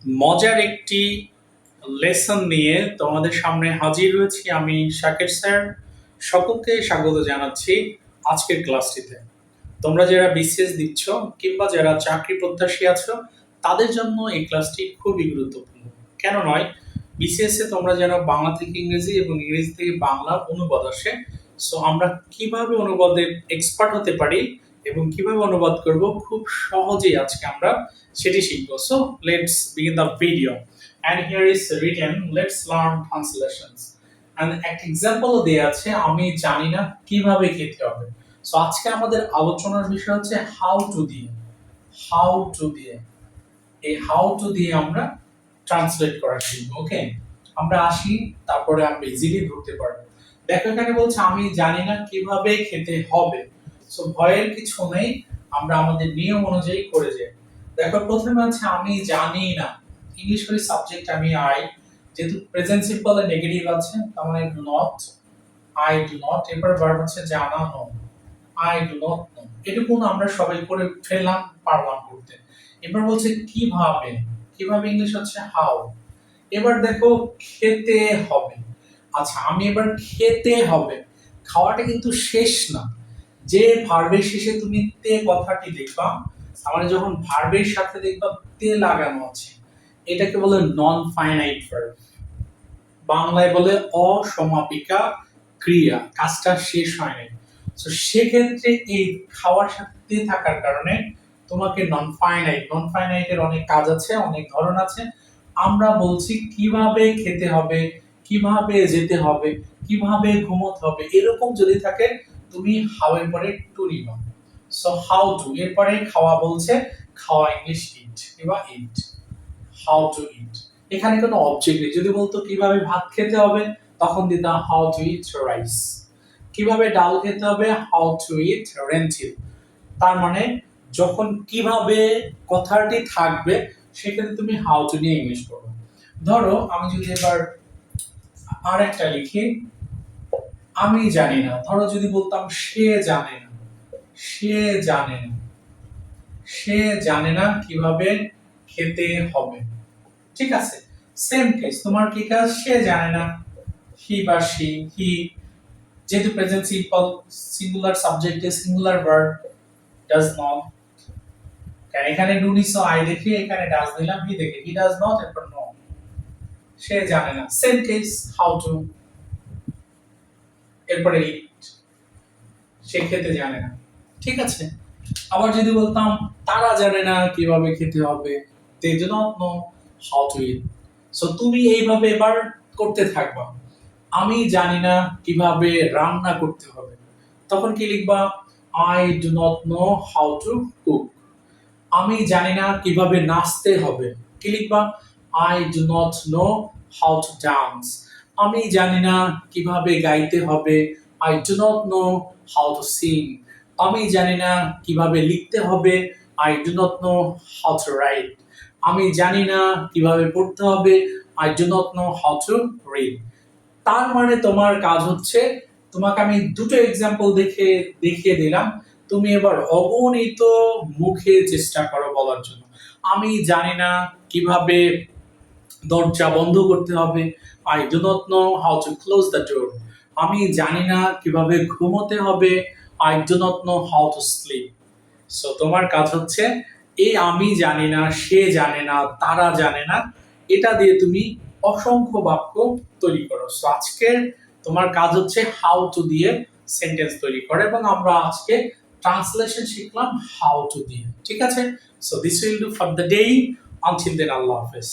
মজার একটি লেসন নিয়ে তোমাদের সামনে হাজির হয়েছি আমি শাকির স্যার। সকলকে স্বাগত জানাচ্ছি আজকের ক্লাসটিতে। তোমরা যারা বিসিএস দিচ্ছ কিংবা যারা চাকরি প্রত্যাশী আছো তাদের জন্য এই ক্লাসটি খুবই গুরুত্বপূর্ণ। কেন নয়, বিসিএস এ তোমরা যেন বাংলা থেকে ইংরেজি এবং ইংরেজি থেকে বাংলা অনুবাদ আসে। সো আমরা কিভাবে অনুবাদে এক্সপার্ট হতে পারি এবং কিভাবে অনুবাদ করব খুব সহজেই আজকে আমরা সেটি শিখব। So let's begin the video and here is written let's learn translations and একটা এক্সাম্পল দেয়া আছে আমি জানি না কিভাবে খেতে হবে। সো আজকে আমাদের আলোচনার বিষয় হচ্ছে হাউ টু দিয়ে এই হাউ টু দিয়ে আমরা ট্রান্সলেট করা শিখব। ওকে, আমরা আসি, তারপরে আমরা ইজিলি ধরতে পারবো। দেখো এখানে বলছে আমি জানি না কিভাবে খেতে হবে। সো ভয়ের কিছু নেই, আমরা আমাদের নিয়ম অনুযায়ী করে যাই। দেখো প্রথমে আছে আমি জানি না, ইংলিশ করে সাবজেক্ট আমি আই, যেহেতু প্রেজেন্ট সিম্পল এর নেগেটিভ আছে তার মানে do not, I do not. এরপর ভার্ব হচ্ছে জানা, know, I do not know. এটুকু আমরা সবাই করে ফেললাম, পারলাম করতে। এবার বলছে কিভাবে, কিভাবে ইংলিশ হচ্ছে হাউ। এবার দেখো খেতে হবে। আচ্ছা আমি এবার খেতে হবে, খাওয়াটা কিন্তু শেষ না। যে ভার্বের শেষে তুমি তে কথাটি দেখবা, মানে যখন ভার্বের সাথে দেখবা তে লাগানো আছে, এটাকে বলে নন ফাইনাইট ভার্ব, বাংলায় বলে অসমাপিকা ক্রিয়া, কাজটা শেষ হয় নাই। সো সেক্ষেত্রে এই খাওয়ার সাথে থাকার কারণে তোমাকে নন ফাইনাইটের অনেক কাজ আছে, অনেক ধরন আছে। আমরা বলছি কিভাবে খেতে হবে, কিভাবে যেতে হবে, কিভাবে ঘুমোতে হবে, এরকম যদি থাকে তুমি হাউ এর পরে টু নিবা। সো হাউ টু এরপরে খাওয়া বলছে, খাওয়া ইংলিশ ইট বা ইট, হাউ টু ইট। এখানে কোনো অবজেক্ট নেই। যদি বলতো কিভাবে ভাত খেতে হবে তখন দিতাম হাউ টু ইট রাইস। কিভাবে ডাল খেতে হবে হাউ টু ইট রেন্টিল। তার মানে যখন কিভাবে কথাটি থাকবে সেক্ষেত্রে তুমি হাউ টু নিয়ে ইংলিশ করবে। ধরো আমি যদি এবার আরেকটা লিখি, আমি জানি না। ধরো যদি বলতাম সে জানে না, সে জানে না, সে জানে না কিভাবে খেতে হবে। ঠিক আছে, সেম কেস। তোমার কি কাজ, সে জানে না, হি বা শি, হি যেহেতু প্রেজেন্ট সিম্পল, সিঙ্গুলার সাবজেক্টে সিঙ্গুলার ভার্ব ডাজ নট। কারণ এখানে ডু নিছো আই দেখে, এখানে ডাজ দিলাম হি দেখে, হি ডাজ নট, এরপর নো, সে জানে না। সেম কেস হাউ টু, এরপরে ইট, সে খেতে জানে না। ঠিক আছে, আবার যদি বলতাম তারা জানে না কিভাবে খেতে হবে, they do not know how to eat. So তুমি এইভাবে এবার করতে থাকবা। আমি জানি না কিভাবে রান্না করতে হবে, তখন কি লিখবা, I do not know how to cook. আমি জানি না কিভাবে নাচতে হবে, কি লিখবা, I do not know how to dance. আমি জানি না কিভাবে গাইতে হবে, I do not know how two Singh. আমি জানি না কিভাবে লিখতে হবে, I do not know how two right. আমি জানি না কিভাবে পড়তে হবে, I do not know how to read. তার মানে তোমার কাজ হচ্ছে, তোমাকে আমি দুটো এক্সাম্পল দেখিয়ে দিলাম, তুমি এবার অগণিত মুখে চেষ্টা করো বলার জন্য। আমি জানি না কিভাবে দরজা বন্ধ করতে হবে, I do not know how two close the door. আমি জানি না কিভাবে ঘুমোতে হবে, I do not know how to sleep. So তোমার কাজ হচ্ছে এই আমি জানি না, সে জানে না, তারা জানে না, এটা দিয়ে তুমি অসংখ্য বাক্য তৈরি করো। সো আজকে তোমার কাজ হচ্ছে হাউ টু দিয়ে সেন্টেন্স তৈরি করা, এবং আমরা আজকে ট্রান্সলেশন শিখলাম হাউ টু দিয়ে। ঠিক আছে, so this will do for the day. Until then আল্লাহ হাফেজ।